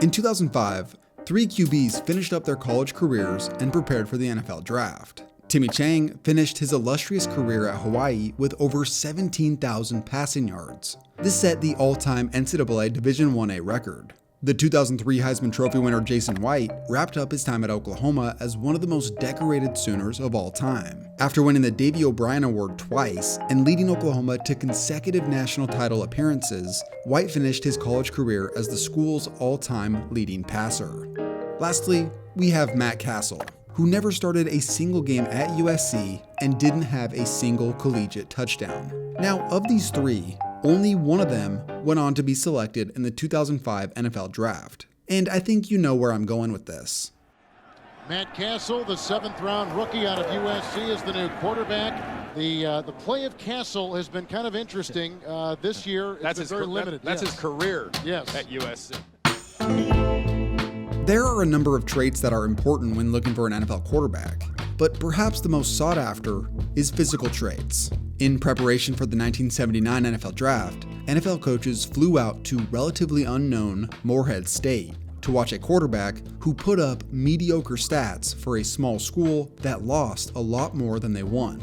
In 2005, three QBs finished up their college careers and prepared for the NFL draft. Timmy Chang finished his illustrious career at Hawaii with over 17,000 passing yards. This set the all-time NCAA Division I-A record. The 2003 Heisman Trophy winner Jason White wrapped up his time at Oklahoma as one of the most decorated Sooners of all time. After winning the Davey O'Brien Award twice and leading Oklahoma to consecutive national title appearances, White finished his college career as the school's all-time leading passer. Lastly, we have Matt Cassel, who never started a single game at USC and didn't have a single collegiate touchdown. Now, of these three, only one of them went on to be selected in the 2005 NFL Draft. And I think you know where I'm going with this. Matt Cassel, the 7th-round rookie out of USC, is the new quarterback. The play of Cassel has been kind of interesting this year. It's been very limited. That's his career yes. at USC. There are a number of traits that are important when looking for an NFL quarterback, but perhaps the most sought after is physical traits. In preparation for the 1979 NFL Draft, NFL coaches flew out to relatively unknown Morehead State to watch a quarterback who put up mediocre stats for a small school that lost a lot more than they won.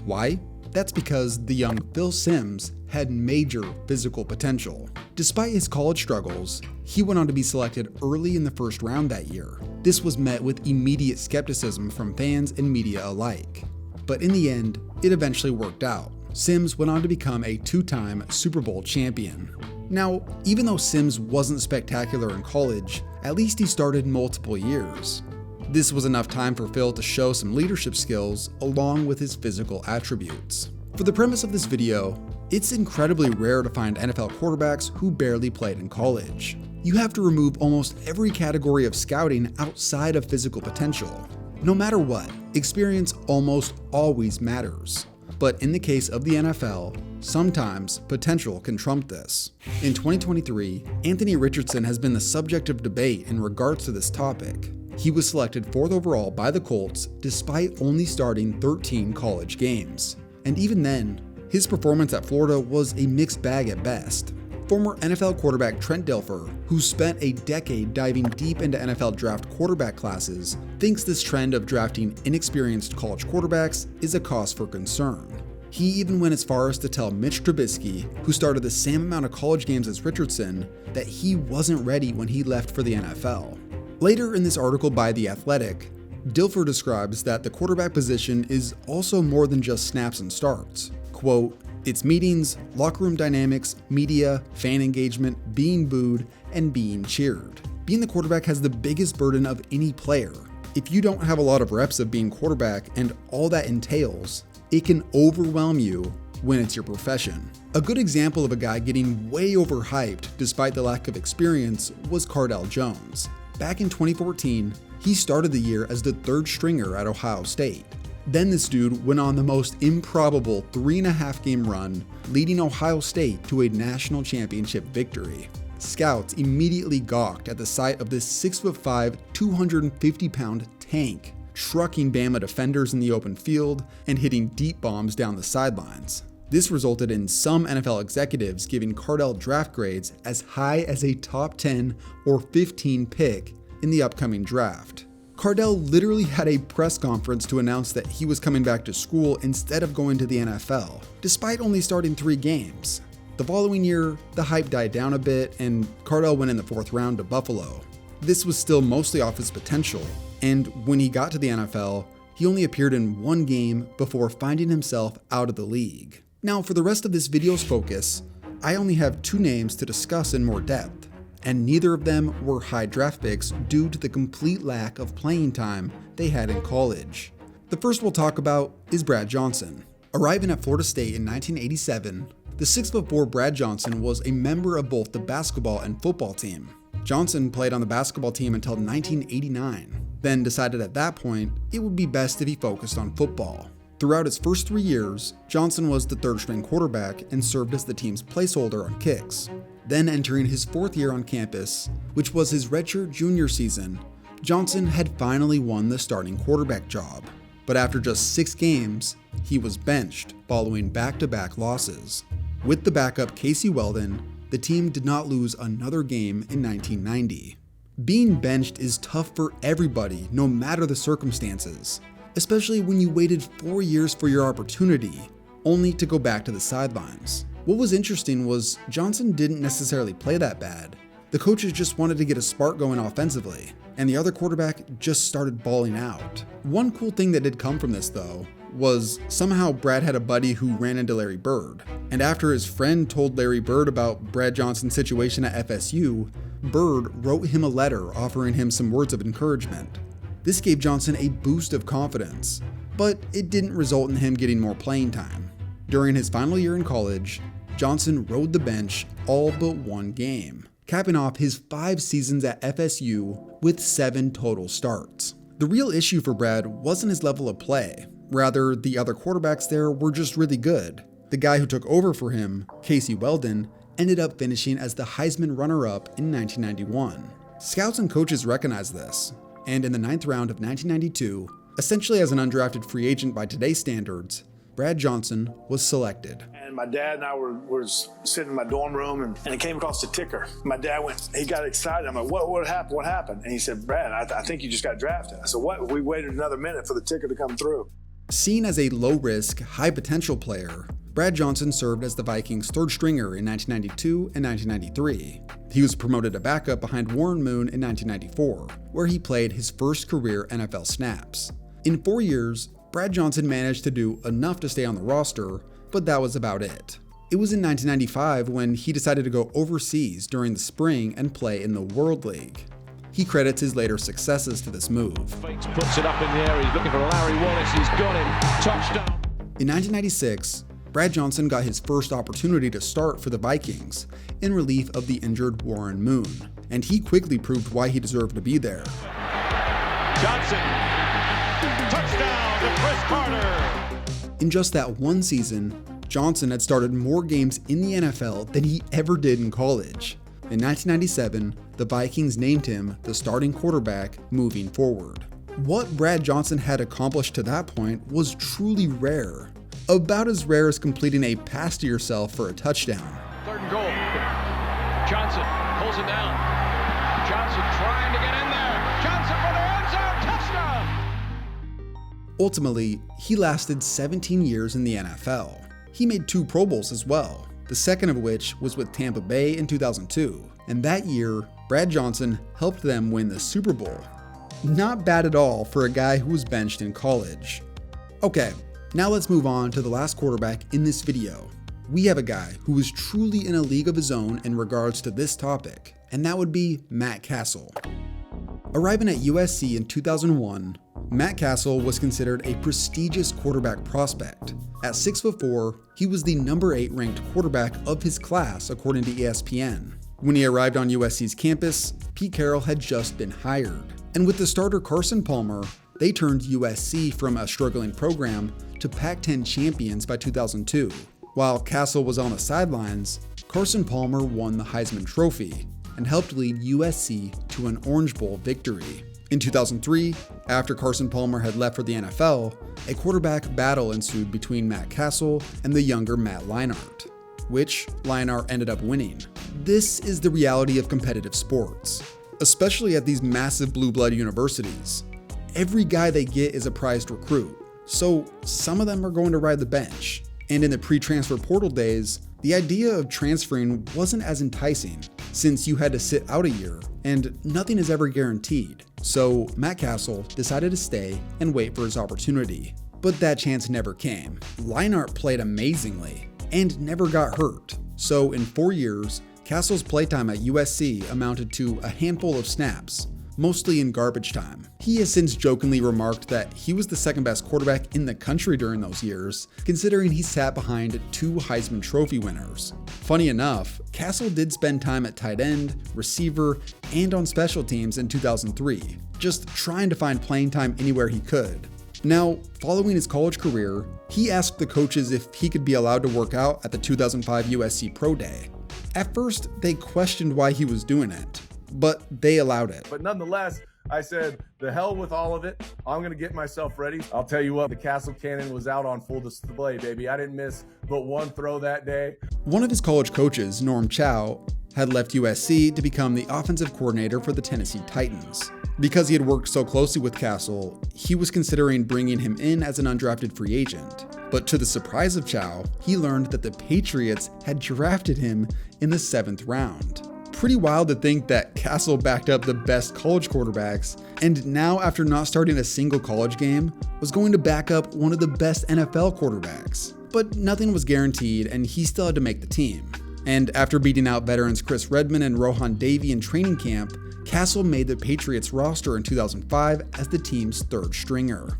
Why? That's because the young Phil Simms had major physical potential. Despite his college struggles, he went on to be selected early in the first round that year. This was met with immediate skepticism from fans and media alike. But in the end, it eventually worked out. Simms went on to become a 2-time Super Bowl champion. Now, even though Simms wasn't spectacular in college, at least he started multiple years. This was enough time for Phil to show some leadership skills along with his physical attributes. For the premise of this video, it's incredibly rare to find NFL quarterbacks who barely played in college. You have to remove almost every category of scouting outside of physical potential. No matter what, experience almost always matters. But in the case of the NFL, sometimes potential can trump this. In 2023, Anthony Richardson has been the subject of debate in regards to this topic. He was selected 4th overall by the Colts despite only starting 13 college games. And even then, his performance at Florida was a mixed bag at best. Former NFL quarterback Trent Dilfer, who spent a decade diving deep into NFL draft quarterback classes, thinks this trend of drafting inexperienced college quarterbacks is a cause for concern. He even went as far as to tell Mitch Trubisky, who started the same amount of college games as Richardson, that he wasn't ready when he left for the NFL. Later in this article by The Athletic, Dilfer describes that the quarterback position is also more than just snaps and starts. Quote, "It's meetings, locker room dynamics, media, fan engagement, being booed, and being cheered. Being the quarterback has the biggest burden of any player. If you don't have a lot of reps of being quarterback and all that entails, it can overwhelm you when it's your profession." A good example of a guy getting way overhyped despite the lack of experience was Cardale Jones. Back in 2014, he started the year as the 3rd stringer at Ohio State. Then this dude went on the most improbable 3.5-game run, leading Ohio State to a national championship victory. Scouts immediately gawked at the sight of this 6'5", 250-pound tank, trucking Bama defenders in the open field and hitting deep bombs down the sidelines. This resulted in some NFL executives giving Cardale draft grades as high as a top 10 or 15 pick in the upcoming draft. Cardale literally had a press conference to announce that he was coming back to school instead of going to the NFL, despite only starting 3 games. The following year, the hype died down a bit and Cardale went in the 4th round to Buffalo. This was still mostly off his potential, and when he got to the NFL, he only appeared in 1 game before finding himself out of the league. Now, for the rest of this video's focus, I only have 2 names to discuss in more depth, and neither of them were high draft picks due to the complete lack of playing time they had in college. The first we'll talk about is Brad Johnson. Arriving at Florida State in 1987, the 6'4" Brad Johnson was a member of both the basketball and football team. Johnson played on the basketball team until 1989, then decided at that point it would be best if he focused on football. Throughout his first 3 years, Johnson was the 3rd-string quarterback and served as the team's placeholder on kicks. Then entering his 4th year on campus, which was his redshirt junior season, Johnson had finally won the starting quarterback job. But after just 6 games, he was benched following back-to-back losses. With the backup Casey Weldon, the team did not lose another game in 1990. Being benched is tough for everybody, no matter the circumstances, especially when you waited 4 years for your opportunity, only to go back to the sidelines. What was interesting was Johnson didn't necessarily play that bad. The coaches just wanted to get a spark going offensively, and the other quarterback just started balling out. One cool thing that did come from this, though, was somehow Brad had a buddy who ran into Larry Bird, and after his friend told Larry Bird about Brad Johnson's situation at FSU, Bird wrote him a letter offering him some words of encouragement. This gave Johnson a boost of confidence, but it didn't result in him getting more playing time. During his final year in college, Johnson rode the bench all but one game, capping off his 5 seasons at FSU with 7 total starts. The real issue for Brad wasn't his level of play. Rather, the other quarterbacks there were just really good. The guy who took over for him, Casey Weldon, ended up finishing as the Heisman runner-up in 1991. Scouts and coaches recognized this, and in the 9th round of 1992, essentially as an undrafted free agent by today's standards, Brad Johnson was selected. And my dad and I were sitting in my dorm room, and it came across the ticker. My dad he got excited. I'm like, what happened? What happened? And he said, Brad, I think you just got drafted. I said, what? We waited another minute for the ticker to come through. Seen as a low-risk, high-potential player, Brad Johnson served as the Vikings' third stringer in 1992 and 1993. He was promoted to backup behind Warren Moon in 1994, where he played his first career NFL snaps. In 4 years, Brad Johnson managed to do enough to stay on the roster, but that was about it. It was in 1995 when he decided to go overseas during the spring and play in the World League. He credits his later successes to this move. Puts it up in the air, he's looking for Larry Wallace, he's got him, touchdown. In 1996, Brad Johnson got his first opportunity to start for the Vikings in relief of the injured Warren Moon, and he quickly proved why he deserved to be there. Johnson, touchdown to Chris Carter. In just that one season, Johnson had started more games in the NFL than he ever did in college. In 1997, the Vikings named him the starting quarterback moving forward. What Brad Johnson had accomplished to that point was truly rare. About as rare as completing a pass to yourself for a touchdown. 3rd and goal. Johnson pulls it down. Johnson trying to get in there. Johnson for the end zone. Touchdown. Ultimately, he lasted 17 years in the NFL. He made 2 Pro Bowls as well, the second of which was with Tampa Bay in 2002. And that year, Brad Johnson helped them win the Super Bowl. Not bad at all for a guy who was benched in college. Okay, now let's move on to the last quarterback in this video. We have a guy who is truly in a league of his own in regards to this topic, and that would be Matt Cassel. Arriving at USC in 2001, Matt Cassel was considered a prestigious quarterback prospect. At 6'4", he was the number 8 ranked quarterback of his class according to ESPN. When he arrived on USC's campus, Pete Carroll had just been hired. And with the starter Carson Palmer, they turned USC from a struggling program to Pac-10 champions by 2002. While Cassel was on the sidelines, Carson Palmer won the Heisman Trophy and helped lead USC to an Orange Bowl victory. In 2003, after Carson Palmer had left for the NFL, a quarterback battle ensued between Matt Cassel and the younger Matt Leinart, which Leinart ended up winning. This is the reality of competitive sports, especially at these massive blue blood universities. Every guy they get is a prized recruit, so some of them are going to ride the bench. And in the pre-transfer portal days, the idea of transferring wasn't as enticing since you had to sit out a year and nothing is ever guaranteed. So Matt Cassel decided to stay and wait for his opportunity. But that chance never came. Leinart played amazingly and never got hurt. So in 4 years, Cassel's playtime at USC amounted to a handful of snaps, mostly in garbage time. He has since jokingly remarked that he was the second best quarterback in the country during those years, considering he sat behind 2 Heisman Trophy winners. Funny enough, Cassel did spend time at tight end, receiver, and on special teams in 2003, just trying to find playing time anywhere he could. Now, following his college career, he asked the coaches if he could be allowed to work out at the 2005 USC Pro Day. At first, they questioned why he was doing it, but they allowed it. But nonetheless, I said, the hell with all of it. I'm going to get myself ready. I'll tell you what, the Cassel Cannon was out on full display, baby. I didn't miss but one throw that day. One of his college coaches, Norm Chow, had left USC to become the offensive coordinator for the Tennessee Titans. Because he had worked so closely with Cassel, he was considering bringing him in as an undrafted free agent. But to the surprise of Chow, he learned that the Patriots had drafted him in the 7th round. Pretty wild to think that Cassel backed up the best college quarterbacks, and now after not starting a single college game, was going to back up one of the best NFL quarterbacks. But nothing was guaranteed, and he still had to make the team. And after beating out veterans Chris Redman and Rohan Davey in training camp, Cassel made the Patriots roster in 2005 as the team's 3rd stringer.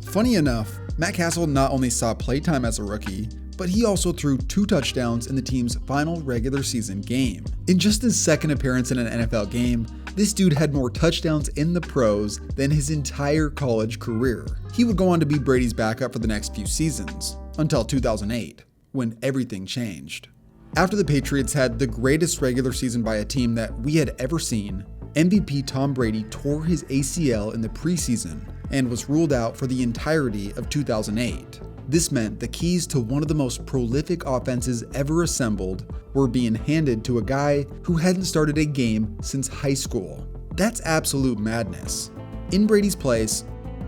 Funny enough, Matt Cassel not only saw playtime as a rookie, but he also threw 2 touchdowns in the team's final regular season game. In just his 2nd appearance in an NFL game, this dude had more touchdowns in the pros than his entire college career. He would go on to be Brady's backup for the next few seasons, until 2008, when everything changed. After the Patriots had the greatest regular season by a team that we had ever seen, MVP Tom Brady tore his ACL in the preseason and was ruled out for the entirety of 2008. This meant the keys to one of the most prolific offenses ever assembled were being handed to a guy who hadn't started a game since high school. That's absolute madness. In Brady's place,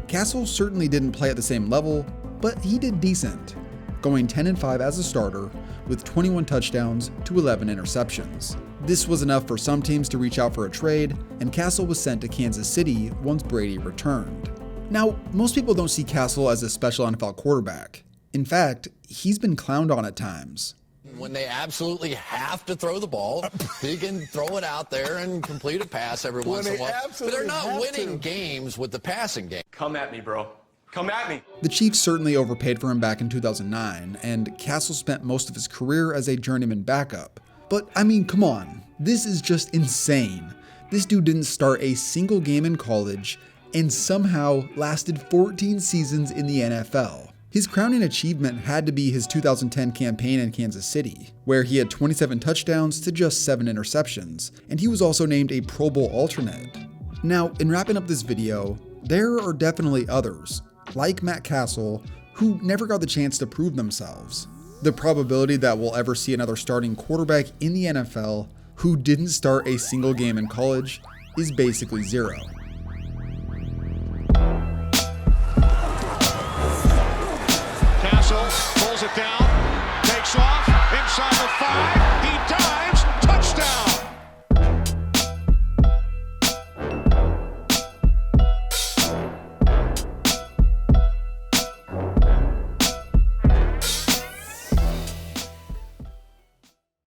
Cassel certainly didn't play at the same level, but he did decent, going 10-5 as a starter with 21 touchdowns to 11 interceptions. This was enough for some teams to reach out for a trade, and Cassel was sent to Kansas City once Brady returned. Now, most people don't see Cassel as a special NFL quarterback. In fact, he's been clowned on at times. When they absolutely have to throw the ball, he can throw it out there and complete a pass every once in a while. But they're not winning games with the passing game. Come at me, bro. Come at me. The Chiefs certainly overpaid for him back in 2009, and Cassel spent most of his career as a journeyman backup. But I mean, come on, this is just insane. This dude didn't start a single game in college and somehow lasted 14 seasons in the NFL. His crowning achievement had to be his 2010 campaign in Kansas City, where he had 27 touchdowns to just 7 interceptions, and he was also named a Pro Bowl alternate. Now, in wrapping up this video, there are definitely others, like Matt Cassel, who never got the chance to prove themselves. The probability that we'll ever see another starting quarterback in the NFL who didn't start a single game in college is basically 0. Cassel pulls it down, takes off, inside the 5, he does!